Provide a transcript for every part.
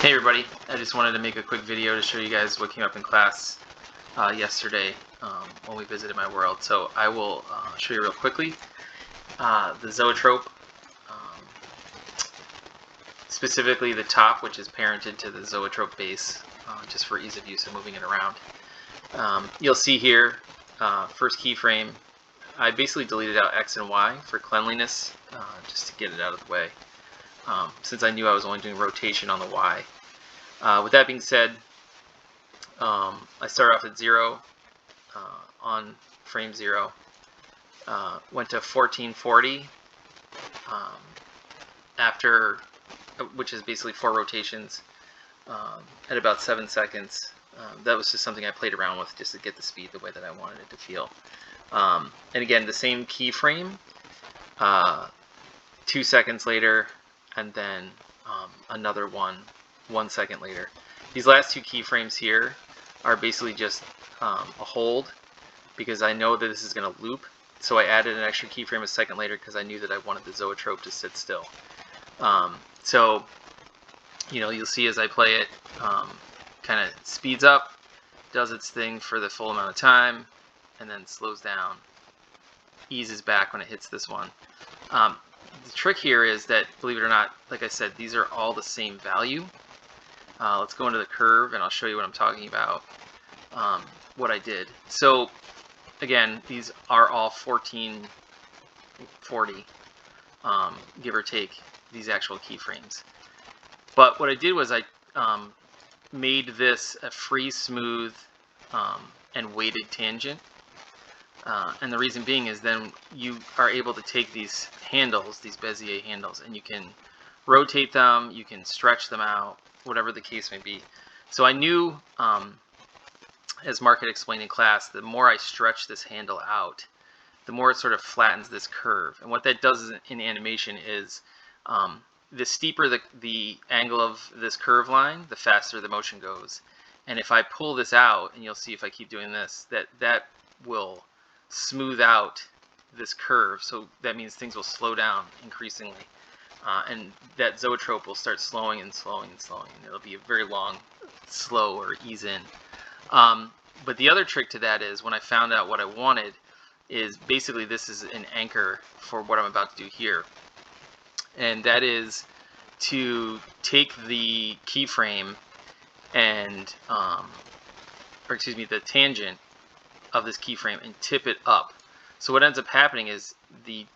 Hey everybody, I just wanted to make a quick video to show you guys what came up in class yesterday when we visited my world. So I will show you real quickly the zoetrope, specifically the top, which is parented to the zoetrope base, just for ease of use of moving it around. You'll see here, first keyframe, I basically deleted out X and Y for cleanliness, just to get it out of the way. Since I knew I was only doing rotation on the Y. With that being said, I started off at 0 on frame 0, went to 1440 after, which is basically 4 rotations at about 7 seconds. That was just something I played around with just to get the speed the way that I wanted it to feel. And again, the same keyframe, 2 seconds later, and then another 1 second later. These last 2 keyframes here are basically just a hold, because I know that this is going to loop. So I added an extra keyframe a second later because I knew that I wanted the zoetrope to sit still. So you'll see as I play it, kind of speeds up, does its thing for the full amount of time, and then slows down, eases back when it hits this one. The trick here is that, believe it or not, like I said, these are all the same value. Let's go into the curve and I'll show you what I'm talking about, what I did. So again, these are all 1440, give or take, these actual keyframes. But what I did was I made this a free, smooth, and weighted tangent. And the reason being is then you are able to take these handles, these Bezier handles, and you can rotate them, you can stretch them out, whatever the case may be. So I knew, as Mark had explained in class, the more I stretch this handle out, the more it sort of flattens this curve. And what that does in animation is, the steeper the angle of this curve line, the faster the motion goes. And if I pull this out, and you'll see if I keep doing this, that will smooth out this curve. So that means things will slow down increasingly. And that zoetrope will start slowing and slowing and slowing. And it'll be a very long, slow or ease in. But the other trick to that is, when I found out what I wanted, is basically this is an anchor for what I'm about to do here. And that is to take the keyframe and, the tangent of this keyframe and tip it up. So what ends up happening is the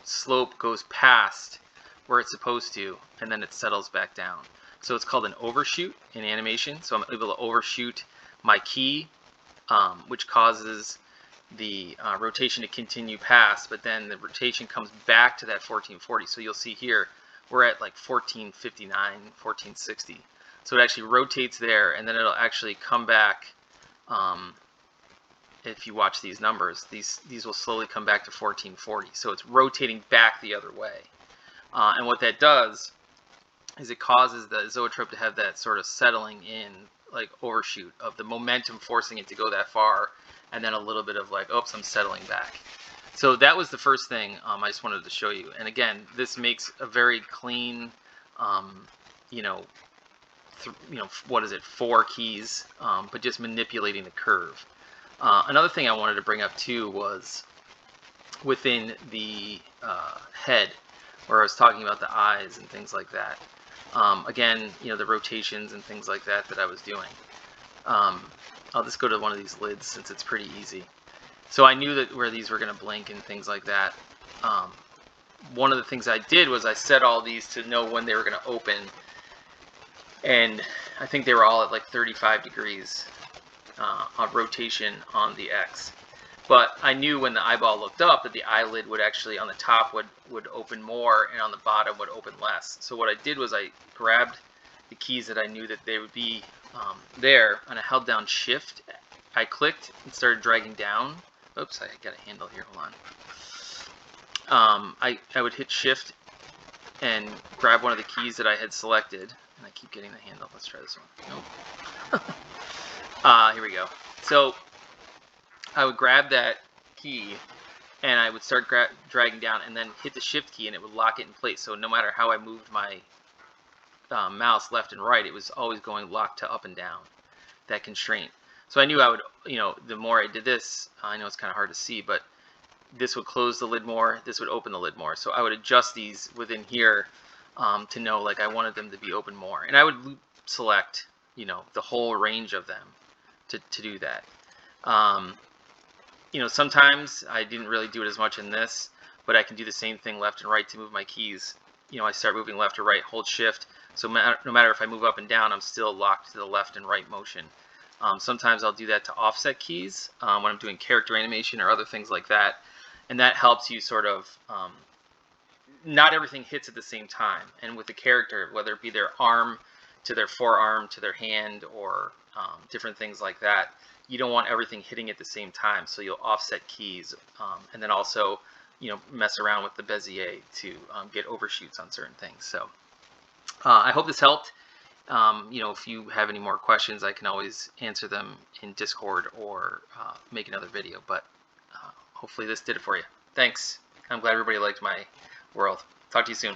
slope goes past where it's supposed to, and then it settles back down. So it's called an overshoot in animation. So I'm able to overshoot my key, which causes the rotation to continue past, but then the rotation comes back to that 1440. So you'll see here we're at like 1459, 1460. So it actually rotates there, and then it'll actually come back. If you watch these numbers, these will slowly come back to 1440. So it's rotating back the other way. And what that does is it causes the zoetrope to have that sort of settling in, like overshoot of the momentum forcing it to go that far, and then a little bit of like, oops, I'm settling back. So that was the first thing I just wanted to show you. And again, this makes a very clean, what is it, 4 keys, but just manipulating the curve. Another thing I wanted to bring up too was within the head, where I was talking about the eyes and things like that. Again, the rotations and things like that I was doing. I'll just go to one of these lids since it's pretty easy. So I knew that where these were going to blink and things like that. One of the things I did was I set all these to know when they were going to open, and I think they were all at like 35 degrees of rotation on the X. But I knew when the eyeball looked up that the eyelid would actually, on the top, would open more, and on the bottom would open less. So what I did was I grabbed the keys that I knew that they would be there, and I held down Shift. I clicked and started dragging down. Oops, I got a handle here, hold on. I would hit Shift and grab one of the keys that I had selected, and I keep getting the handle. Let's try this one. Nope. Here we go. So I would grab that key and I would start dragging down, and then hit the Shift key, and it would lock it in place. So no matter how I moved my mouse left and right, it was always going lock to up and down, that constraint. So I knew I would, the more I did this, I know it's kind of hard to see, but this would close the lid more, this would open the lid more. So I would adjust these within here to know like I wanted them to be open more. And I would loop select, the whole range of them to do that. Sometimes I didn't really do it as much in this, but I can do the same thing left and right to move my keys. I start moving left or right, hold shift. So no matter if I move up and down, I'm still locked to the left and right motion. Sometimes I'll do that to offset keys when I'm doing character animation or other things like that. And that helps you sort of, not everything hits at the same time. And with the character, whether it be their arm to their forearm to their hand or different things like that, you don't want everything hitting at the same time. So you'll offset keys and then also, mess around with the Bezier to get overshoots on certain things. So I hope this helped. If you have any more questions, I can always answer them in Discord or make another video. But hopefully this did it for you. Thanks. I'm glad everybody liked my world. Talk to you soon.